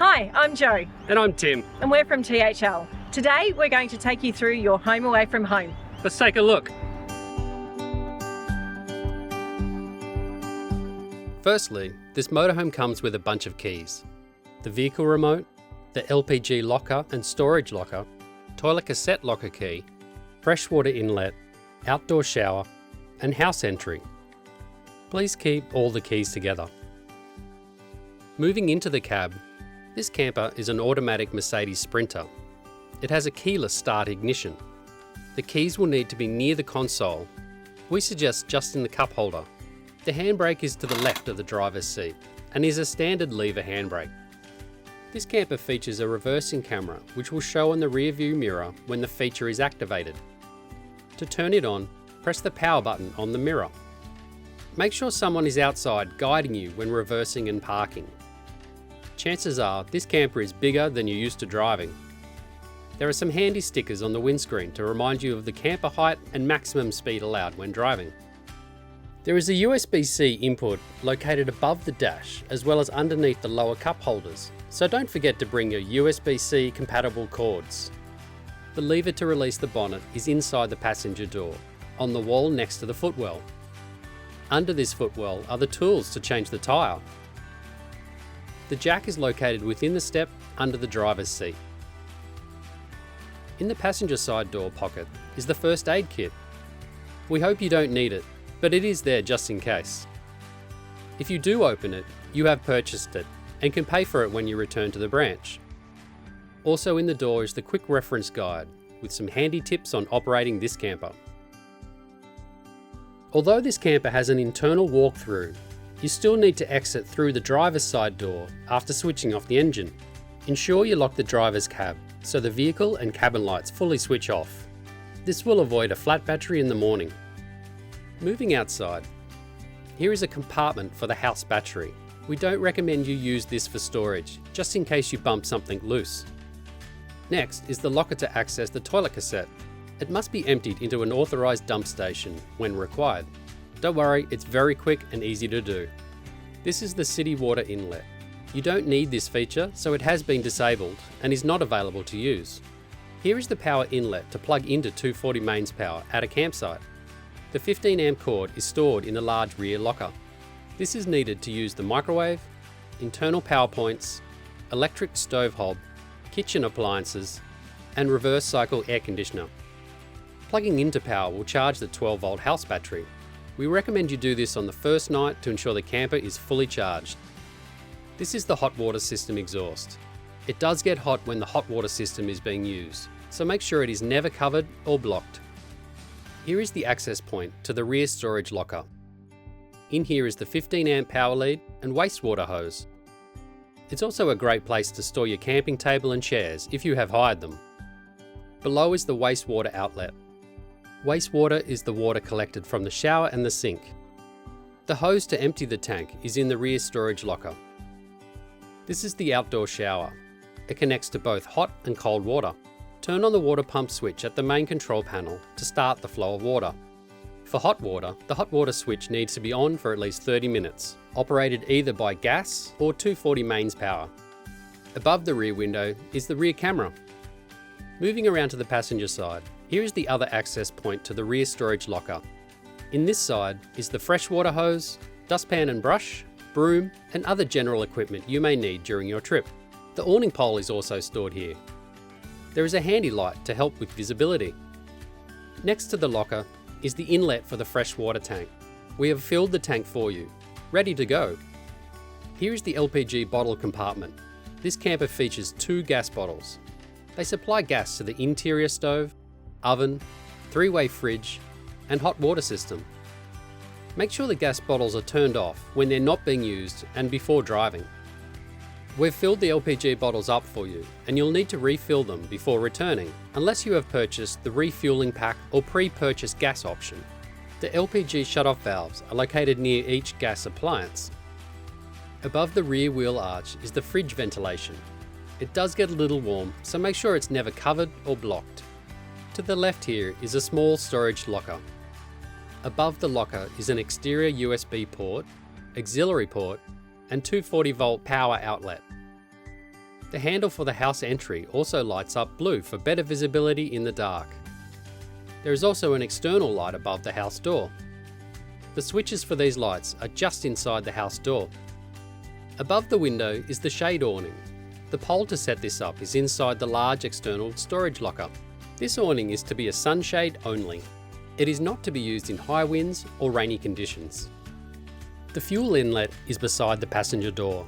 Hi, I'm Jo, And I'm Tim. and we're from THL. Today, we're going to take you through your home away from home. Let's take a look. Firstly, this motorhome comes with a bunch of keys. The vehicle remote, the LPG locker and storage locker, toilet cassette locker key, freshwater inlet, outdoor shower, and house entry. Please keep all the keys together. Moving into the cab, this camper is an automatic Mercedes Sprinter. It has a keyless start ignition. The keys will need to be near the console. We suggest just in the cup holder. The handbrake is to the left of the driver's seat and is a standard lever handbrake. This camper features a reversing camera which will show on the rear view mirror when the feature is activated. To turn it on, press the power button on the mirror. Make sure someone is outside guiding you when reversing and parking. Chances are this camper is bigger than you're used to driving. There are some handy stickers on the windscreen to remind you of the camper height and maximum speed allowed when driving. There is a USB-C input located above the dash as well as underneath the lower cup holders, so don't forget to bring your USB-C compatible cords. The lever to release the bonnet is inside the passenger door, on the wall next to the footwell. Under this footwell are the tools to change the tyre. The jack is located within the step under the driver's seat. In the passenger side door pocket is the first aid kit. We hope you don't need it, but it is there just in case. If you do open it, you have purchased it and can pay for it when you return to the branch. Also in the door is the quick reference guide with some handy tips on operating this camper. Although this camper has an internal walkthrough, you still need to exit through the driver's side door after switching off the engine. Ensure you lock the driver's cab so the vehicle and cabin lights fully switch off. This will avoid a flat battery in the morning. Moving outside, here is a compartment for the house battery. We don't recommend you use this for storage, just in case you bump something loose. Next is the locker to access the toilet cassette. It must be emptied into an authorised dump station when required. Don't worry, it's very quick and easy to do. This is the city water inlet. You don't need this feature, so it has been disabled and is not available to use. Here is the power inlet to plug into 240 mains power at a campsite. The 15 amp cord is stored in the large rear locker. This is needed to use the microwave, internal power points, electric stove hob, kitchen appliances, and reverse cycle air conditioner. Plugging into power will charge the 12-volt house battery. We recommend you do this on the first night to ensure the camper is fully charged. This is the hot water system exhaust. It does get hot when the hot water system is being used, so make sure it is never covered or blocked. Here is the access point to the rear storage locker. In here is the 15 amp power lead and wastewater hose. It's also a great place to store your camping table and chairs if you have hired them. Below is the wastewater outlet. Wastewater is the water collected from the shower and the sink. The hose to empty the tank is in the rear storage locker. This is the outdoor shower. It connects to both hot and cold water. Turn on the water pump switch at the main control panel to start the flow of water. For hot water, the hot water switch needs to be on for at least 30 minutes, operated either by gas or 240 mains power. Above the rear window is the rear camera. Moving around to the passenger side, here is the other access point to the rear storage locker. In this side is the freshwater hose, dustpan and brush, broom, and other general equipment you may need during your trip. The awning pole is also stored here. There is a handy light to help with visibility. Next to the locker is the inlet for the freshwater tank. We have filled the tank for you, ready to go. Here is the LPG bottle compartment. This camper features 2 gas bottles. They supply gas to the interior stove, oven, 3-way fridge, and hot water system. Make sure the gas bottles are turned off when they're not being used and before driving. We've filled the LPG bottles up for you, and you'll need to refill them before returning, unless you have purchased the refueling pack or pre-purchase gas option. The LPG shutoff valves are located near each gas appliance. Above the rear wheel arch is the fridge ventilation. It does get a little warm, so make sure it's never covered or blocked. To the left here is a small storage locker. Above the locker is an exterior USB port, auxiliary port, and 240 volt power outlet. The handle for the house entry also lights up blue for better visibility in the dark. There is also an external light above the house door. The switches for these lights are just inside the house door. Above the window is the shade awning. The pole to set this up is inside the large external storage locker. This awning is to be a sunshade only. It is not to be used in high winds or rainy conditions. The fuel inlet is beside the passenger door.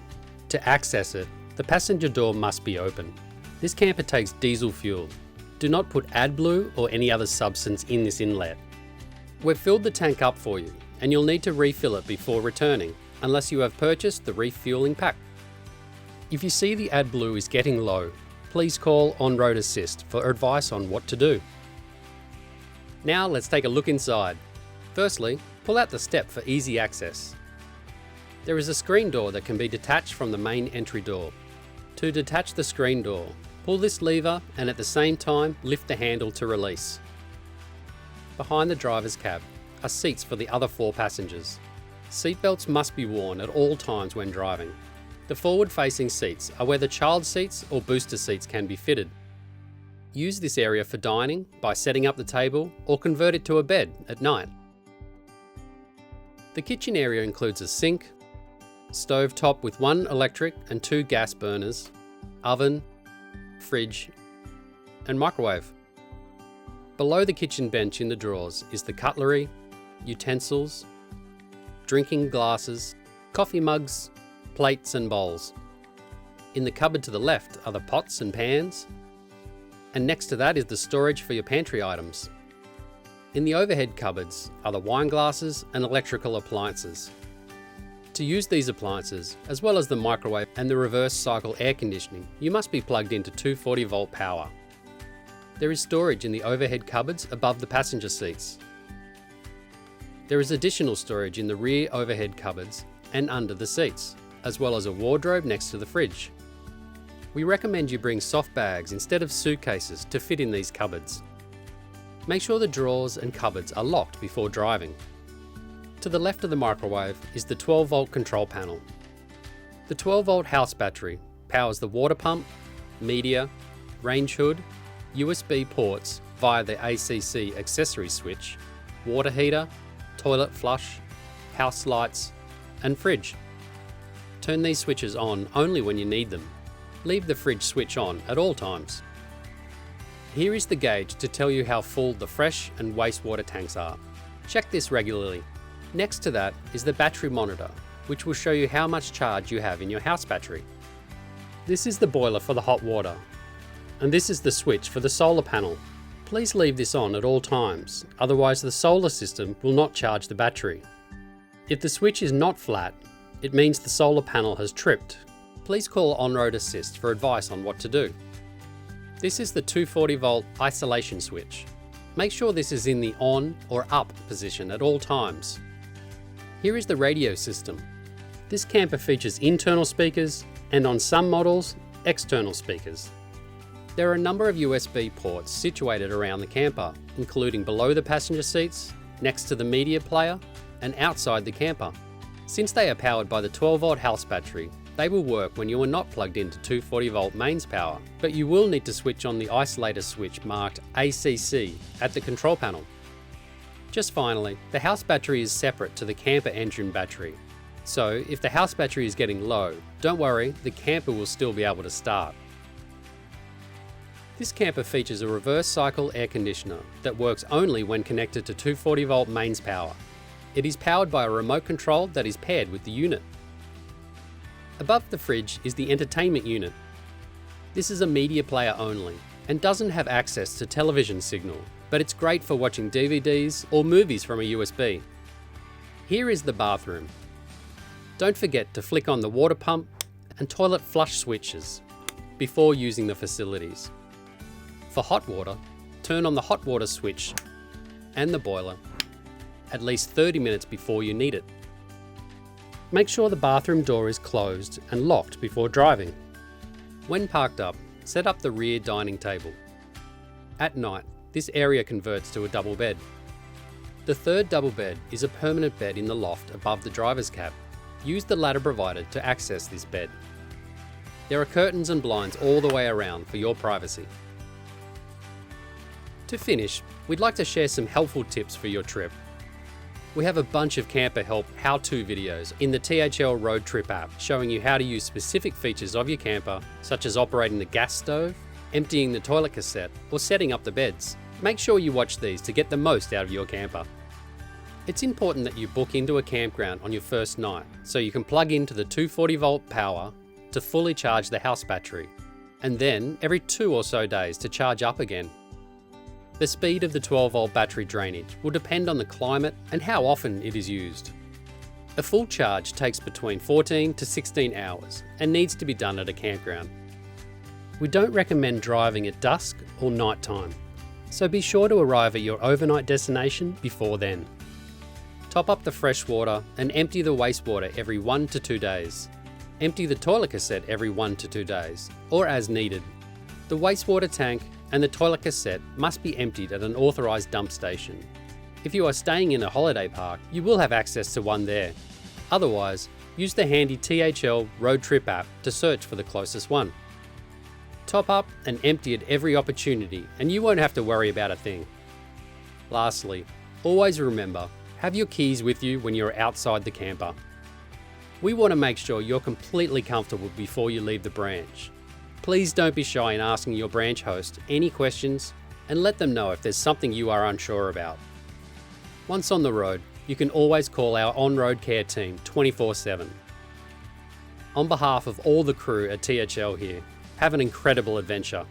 To access it, the passenger door must be open. This camper takes diesel fuel. Do not put AdBlue or any other substance in this inlet. We've filled the tank up for you, and you'll need to refill it before returning, unless you have purchased the refueling pack. If you see the AdBlue is getting low, please call On-Road Assist for advice on what to do. Now let's take a look inside. Firstly, pull out the step for easy access. There is a screen door that can be detached from the main entry door. To detach the screen door, pull this lever and at the same time lift the handle to release. Behind the driver's cab are seats for the other 4 passengers. Seatbelts must be worn at all times when driving. The forward-facing seats are where the child seats or booster seats can be fitted. Use this area for dining by setting up the table or convert it to a bed at night. The kitchen area includes a sink, stove top with 1 electric and 2 gas burners, oven, fridge, and microwave. Below the kitchen bench in the drawers is the cutlery, utensils, drinking glasses, coffee mugs, plates and bowls. In the cupboard to the left are the pots and pans, and next to that is the storage for your pantry items. In the overhead cupboards are the wine glasses and electrical appliances. To use these appliances, as well as the microwave and the reverse cycle air conditioning, you must be plugged into 240 volt power. There is storage in the overhead cupboards above the passenger seats. There is additional storage in the rear overhead cupboards and under the seats, as well as a wardrobe next to the fridge. We recommend you bring soft bags instead of suitcases to fit in these cupboards. Make sure the drawers and cupboards are locked before driving. To the left of the microwave is the 12 volt control panel. The 12 volt house battery powers the water pump, media, range hood, USB ports via the ACC accessory switch, water heater, toilet flush, house lights, and fridge. Turn these switches on only when you need them. Leave the fridge switch on at all times. Here is the gauge to tell you how full the fresh and wastewater tanks are. Check this regularly. Next to that is the battery monitor, which will show you how much charge you have in your house battery. This is the boiler for the hot water, and this is the switch for the solar panel. Please leave this on at all times, otherwise the solar system will not charge the battery. If the switch is not flat, it means the solar panel has tripped. Please call On-Road Assist for advice on what to do. This is the 240 volt isolation switch. Make sure this is in the on or up position at all times. Here is the radio system. This camper features internal speakers and on some models, external speakers. There are a number of USB ports situated around the camper, including below the passenger seats, next to the media player, and outside the camper. Since they are powered by the 12 volt house battery, they will work when you are not plugged into 240 volt mains power, but you will need to switch on the isolator switch marked ACC at the control panel. Just finally, the house battery is separate to the camper engine battery. So if the house battery is getting low, don't worry, the camper will still be able to start. This camper features a reverse cycle air conditioner that works only when connected to 240 volt mains power. It is powered by a remote control that is paired with the unit. Above the fridge is the entertainment unit. This is a media player only and doesn't have access to television signal, but it's great for watching DVDs or movies from a USB. Here is the bathroom. Don't forget to flick on the water pump and toilet flush switches before using the facilities. For hot water, turn on the hot water switch and the boiler at least 30 minutes before you need it. Make sure the bathroom door is closed and locked before driving. When parked up, set up the rear dining table. At night, this area converts to a double bed. The third double bed is a permanent bed in the loft above the driver's cab. Use the ladder provided to access this bed. There are curtains and blinds all the way around for your privacy. To finish, we'd like to share some helpful tips for your trip. We have a bunch of camper help how-to videos in the THL Road Trip app showing you how to use specific features of your camper, such as operating the gas stove, emptying the toilet cassette, or setting up the beds. Make sure you watch these to get the most out of your camper. It's important that you book into a campground on your first night so you can plug into the 240 volt power to fully charge the house battery, and then every 2 or so days to charge up again. The speed of the 12 volt battery drainage will depend on the climate and how often it is used. A full charge takes between 14 to 16 hours and needs to be done at a campground. We don't recommend driving at dusk or night time, so be sure to arrive at your overnight destination before then. Top up the fresh water and empty the wastewater every 1 to 2 days. Empty the toilet cassette every 1 to 2 days, or as needed. The wastewater tank and the toilet cassette must be emptied at an authorised dump station. If you are staying in a holiday park, you will have access to one there. Otherwise, use the handy THL Road Trip app to search for the closest one. Top up and empty at every opportunity and you won't have to worry about a thing. Lastly, always remember, have your keys with you when you're outside the camper. We want to make sure you're completely comfortable before you leave the branch. Please don't be shy in asking your branch host any questions and let them know if there's something you are unsure about. Once on the road, you can always call our on-road care team 24/7. On behalf of all the crew at THL here, have an incredible adventure.